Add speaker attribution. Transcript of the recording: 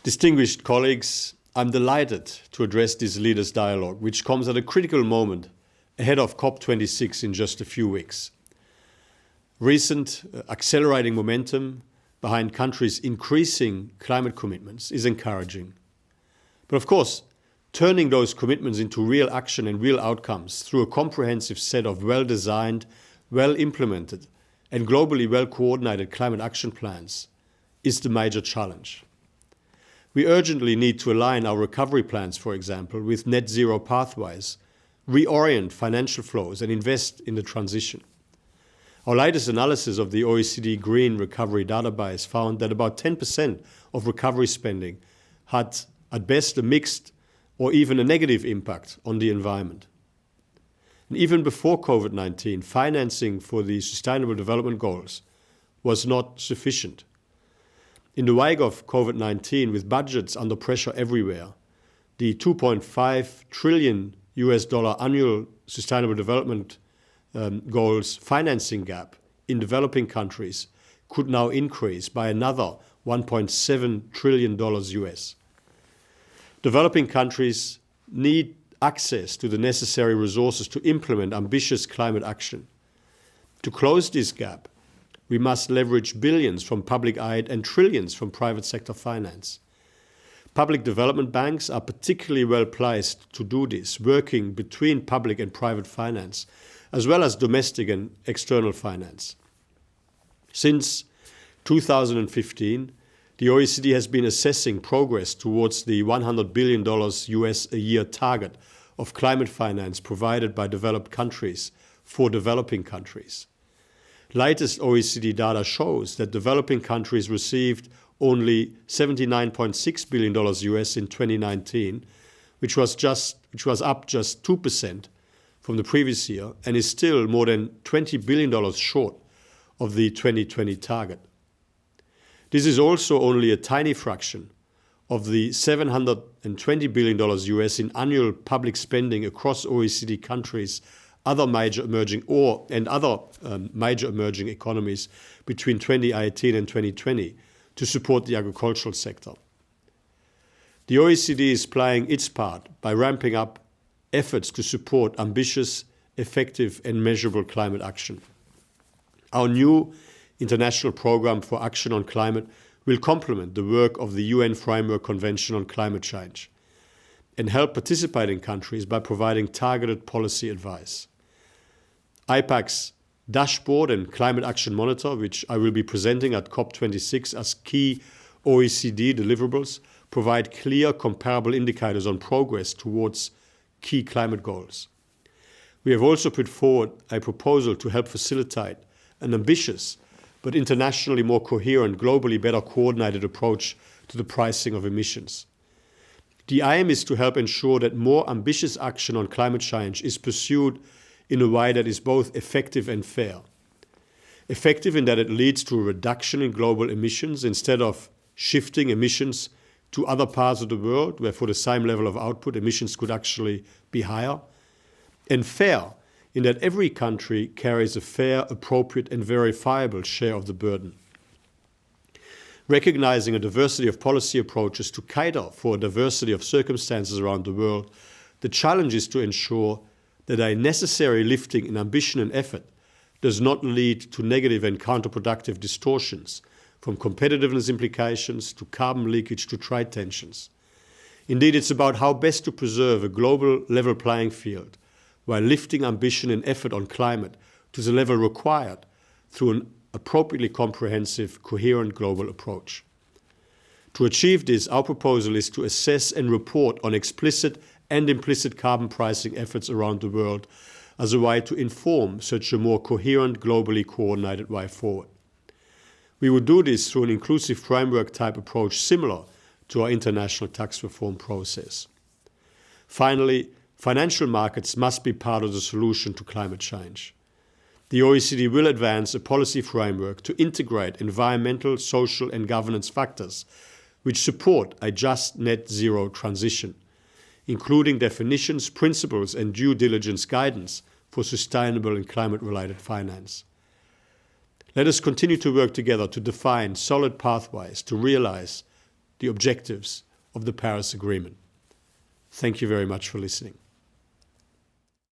Speaker 1: Distinguished colleagues, I'm delighted to address this Leaders' Dialogue, which comes at a critical moment ahead of COP26 in just a few weeks. Recent accelerating momentum behind countries' increasing climate commitments is encouraging. But of course, turning those commitments into real action and real outcomes through a comprehensive set of well-designed, well-implemented, and globally well-coordinated climate action plans is the major challenge. We urgently need to align our recovery plans, for example, with net zero pathways, reorient financial flows, and invest in the transition. Our latest analysis of the OECD Green Recovery Database found that about 10% of recovery spending had, at best, a mixed or even a negative impact on the environment. And even before COVID-19, financing for the Sustainable Development Goals was not sufficient. In the wake of COVID-19, with budgets under pressure everywhere, the $2.5 trillion annual Sustainable Development Goals financing gap in developing countries could now increase by another $1.7 trillion US. Developing countries need access to the necessary resources to implement ambitious climate action. To close this gap, we must leverage billions from public aid and trillions from private sector finance. Public development banks are particularly well placed to do this, working between public and private finance, as well as domestic and external finance. Since 2015, the OECD has been assessing progress towards the $100 billion US a year target of climate finance provided by developed countries for developing countries. Latest OECD data shows that developing countries received only $79.6 billion US in 2019, which was up just 2% from the previous year and is still more than $20 billion short of the 2020 target. This is also only a tiny fraction of the $720 billion US in annual public spending across OECD countries, other major emerging economies between 2018 and 2020 to support the agricultural sector. The OECD is playing its part by ramping up efforts to support ambitious, effective and measurable climate action. Our new International Programme for Action on Climate will complement the work of the UN Framework Convention on Climate Change and help participating countries by providing targeted policy advice. IPAC's Dashboard and Climate Action Monitor, which I will be presenting at COP26 as key OECD deliverables, provide clear, comparable indicators on progress towards key climate goals. We have also put forward a proposal to help facilitate an ambitious but internationally more coherent, globally better coordinated approach to the pricing of emissions. The aim is to help ensure that more ambitious action on climate change is pursued in a way that is both effective and fair. Effective in that it leads to a reduction in global emissions instead of shifting emissions to other parts of the world where for the same level of output emissions could actually be higher. And fair in that every country carries a fair, appropriate and verifiable share of the burden. Recognizing a diversity of policy approaches to cater for a diversity of circumstances around the world, the challenge is to ensure that a necessary lifting in ambition and effort does not lead to negative and counterproductive distortions, from competitiveness implications to carbon leakage to trade tensions. Indeed, it's about how best to preserve a global level playing field while lifting ambition and effort on climate to the level required through an appropriately comprehensive, coherent global approach. To achieve this, our proposal is to assess and report on explicit and implicit carbon pricing efforts around the world as a way to inform such a more coherent, globally coordinated way forward. We would do this through an inclusive framework type approach similar to our international tax reform process. Finally, financial markets must be part of the solution to climate change. The OECD will advance a policy framework to integrate environmental, social and governance factors which support a just net zero transition, including definitions, principles and due diligence guidance for sustainable and climate-related finance. Let us continue to work together to define solid pathways to realize the objectives of the Paris Agreement. Thank you very much for listening.